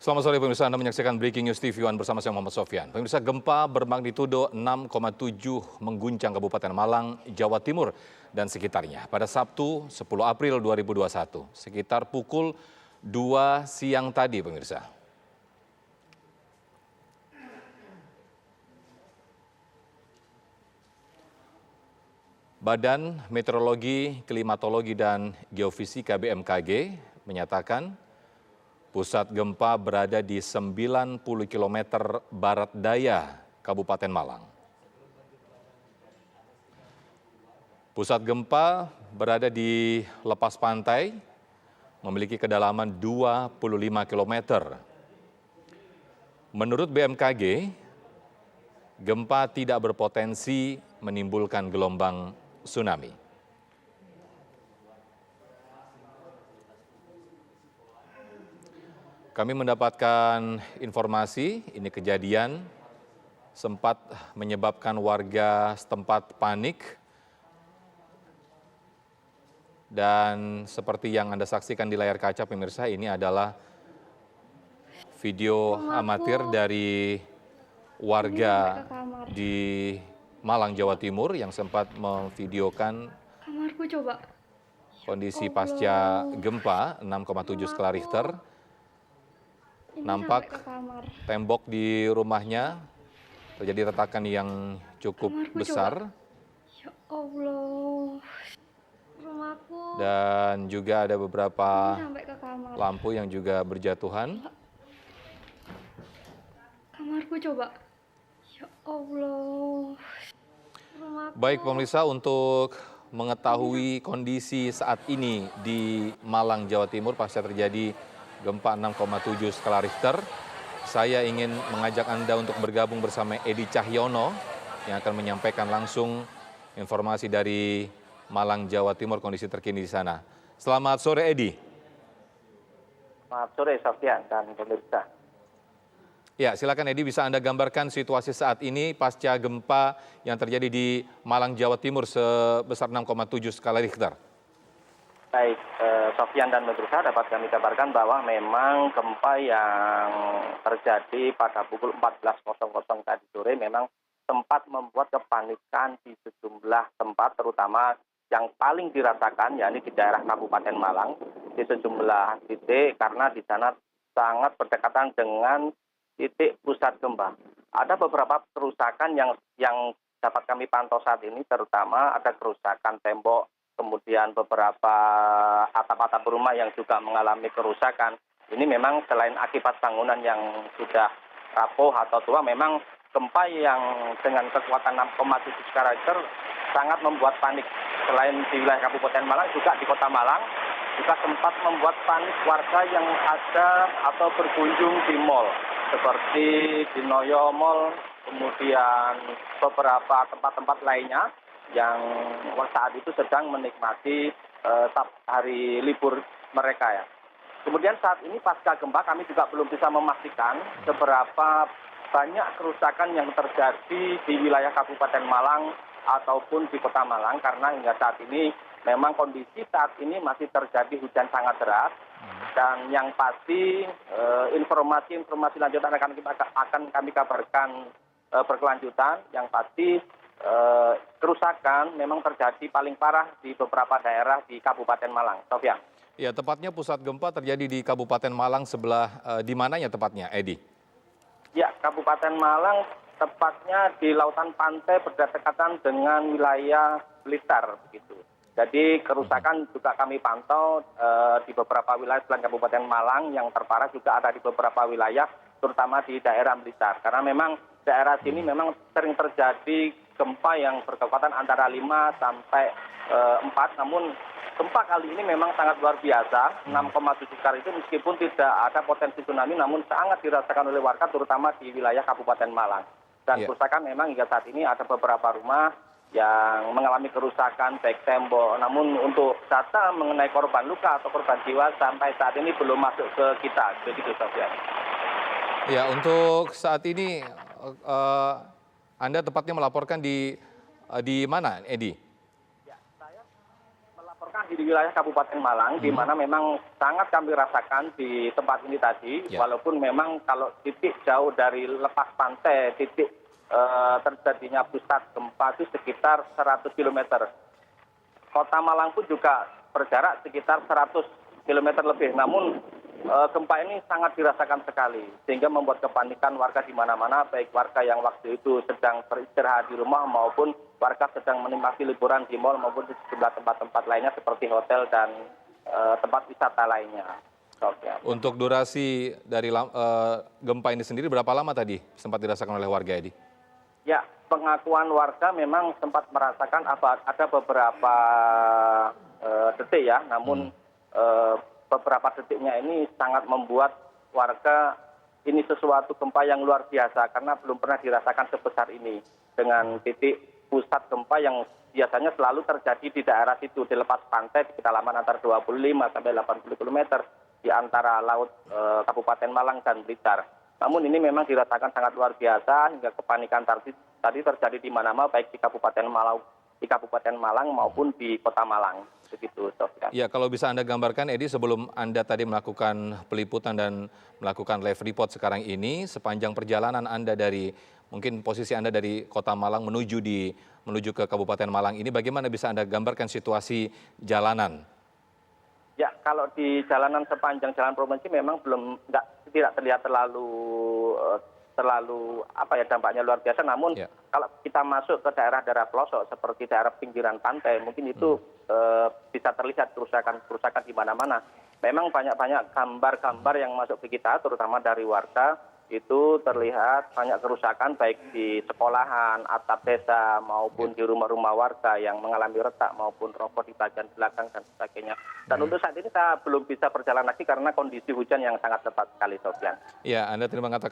Selamat sore pemirsa, Anda menyaksikan Breaking News TV One bersama saya Muhammad Sofyan. Pemirsa, gempa bermagnitudo 6,7 mengguncang Kabupaten Malang, Jawa Timur dan sekitarnya pada Sabtu 10 April 2021, sekitar pukul 2 siang tadi pemirsa. Badan Meteorologi, Klimatologi dan Geofisika BMKG menyatakan pusat gempa berada di 90 km barat daya Kabupaten Malang. Pusat gempa berada di lepas pantai, memiliki kedalaman 25 km. Menurut BMKG, gempa tidak berpotensi menimbulkan gelombang tsunami. Kami mendapatkan informasi ini kejadian sempat menyebabkan warga setempat panik. Dan seperti yang Anda saksikan di layar kaca pemirsa, ini adalah video amatir dari warga di Malang, Jawa Timur yang sempat memvideokan kondisi pasca gempa 6,7 skala Richter. Nampak tembok di rumahnya terjadi retakan yang cukup besar. Ya Allah, rumahku. Dan juga ada beberapa lampu yang juga berjatuhan. Kamarku coba. Ya Allah. Rumahku. Baik pemirsa, untuk mengetahui kondisi saat ini di Malang, Jawa Timur pasca terjadi gempa 6,7 skala Richter, saya ingin mengajak Anda untuk bergabung bersama Edi Cahyono yang akan menyampaikan langsung informasi dari Malang, Jawa Timur, kondisi terkini di sana. Selamat sore, Edi. Selamat sore, Sofyan dan pemirsa. Ya, silakan Edi, bisa Anda gambarkan situasi saat ini pasca gempa yang terjadi di Malang, Jawa Timur sebesar 6,7 skala Richter. Baik, Sofyan dan pemirsa, dapat kami kabarkan bahwa memang gempa yang terjadi pada pukul 14.00 tadi sore memang sempat membuat kepanikan di sejumlah tempat, terutama yang paling dirasakan yakni di daerah Kabupaten Malang, di sejumlah titik karena di sana sangat berdekatan dengan titik pusat gempa. Ada beberapa kerusakan yang dapat kami pantau saat ini, terutama ada kerusakan tembok, kemudian beberapa atap-atap rumah yang juga mengalami kerusakan. Ini memang selain akibat bangunan yang sudah rapuh atau tua, memang gempa yang dengan kekuatan 6,7 skala Richter sangat membuat panik. Selain di wilayah Kabupaten Malang, juga di Kota Malang juga sempat membuat panik warga yang ada atau berkunjung di mal seperti di Noyo Mall, kemudian beberapa tempat-tempat lainnya yang saat itu sedang menikmati hari libur mereka ya. Kemudian saat ini pasca gempa kami juga belum bisa memastikan seberapa banyak kerusakan yang terjadi di wilayah Kabupaten Malang ataupun di Kota Malang, karena hingga saat ini memang kondisi saat ini masih terjadi hujan sangat deras. Dan yang pasti informasi lanjutan akan kami kabarkan berkelanjutan. Yang pasti kerusakan memang terjadi paling parah di beberapa daerah di Kabupaten Malang. Sofyan. Ya, tepatnya pusat gempa terjadi di Kabupaten Malang sebelah di mananya tepatnya, Edi? Ya, Kabupaten Malang tepatnya di lautan pantai berdekatan dengan wilayah Blitar begitu. Jadi kerusakan juga kami pantau di beberapa wilayah selain Kabupaten Malang, yang terparah juga ada di beberapa wilayah, terutama di daerah Blitar. Karena memang daerah sini memang sering terjadi gempa yang berkekuatan antara 5 sampai 4, namun gempa kali ini memang sangat luar biasa. 6,7 skala itu meskipun tidak ada potensi tsunami, namun sangat dirasakan oleh warga terutama di wilayah Kabupaten Malang. Dan kerusakan memang hingga saat ini ada beberapa rumah yang mengalami kerusakan baik tembok, namun untuk data mengenai korban luka atau korban jiwa sampai saat ini belum masuk ke kita. Begitu saja. Ya, untuk saat ini Anda tepatnya melaporkan di mana, Edi? Ya, saya melaporkan di di wilayah Kabupaten Malang, di mana memang sangat kami rasakan di tempat ini tadi, walaupun memang kalau titik jauh dari lepas pantai, titik terjadinya pusat gempa itu sekitar 100 km. Kota Malang pun juga berjarak sekitar 100 km lebih, namun gempa ini sangat dirasakan sekali, sehingga membuat kepanikan warga di mana-mana, baik warga yang waktu itu sedang beristirahat di rumah maupun warga sedang menikmati liburan di mal maupun di sejumlah tempat-tempat lainnya seperti hotel dan tempat wisata lainnya. Untuk durasi dari gempa ini sendiri berapa lama tadi sempat dirasakan oleh warga, Edi? Ya, pengakuan warga memang sempat merasakan ada beberapa detik ya, namun beberapa detiknya ini sangat membuat warga ini sesuatu gempa yang luar biasa karena belum pernah dirasakan sebesar ini dengan titik pusat gempa yang biasanya selalu terjadi di daerah situ di lepas pantai di kedalaman antara 25 sampai 80 km di antara laut Kabupaten Malang dan Blitar. Namun ini memang dirasakan sangat luar biasa hingga kepanikan tadi terjadi di mana-mana baik di Kabupaten Malang maupun di Kota Malang. Begitu, Sofyan. Ya, kalau bisa Anda gambarkan, Edi, sebelum Anda tadi melakukan peliputan dan melakukan live report sekarang ini, sepanjang perjalanan Anda dari, mungkin posisi Anda dari Kota Malang menuju ke Kabupaten Malang ini, bagaimana bisa Anda gambarkan situasi jalanan? Ya, kalau di jalanan sepanjang jalan provinsi memang tidak terlihat terlalu dampaknya luar biasa, namun kalau kita masuk ke daerah-daerah pelosok seperti daerah pinggiran pantai mungkin itu bisa terlihat kerusakan di mana-mana. Memang banyak gambar-gambar yang masuk ke kita terutama dari warga itu terlihat banyak kerusakan baik di sekolahan, atap desa maupun di rumah-rumah warga yang mengalami retak maupun roboh di bagian belakang dan sebagainya. Dan untuk saat ini saya belum bisa berjalan lagi karena kondisi hujan yang sangat lebat sekali, Sofyan. Ya, Anda tadi mengatakan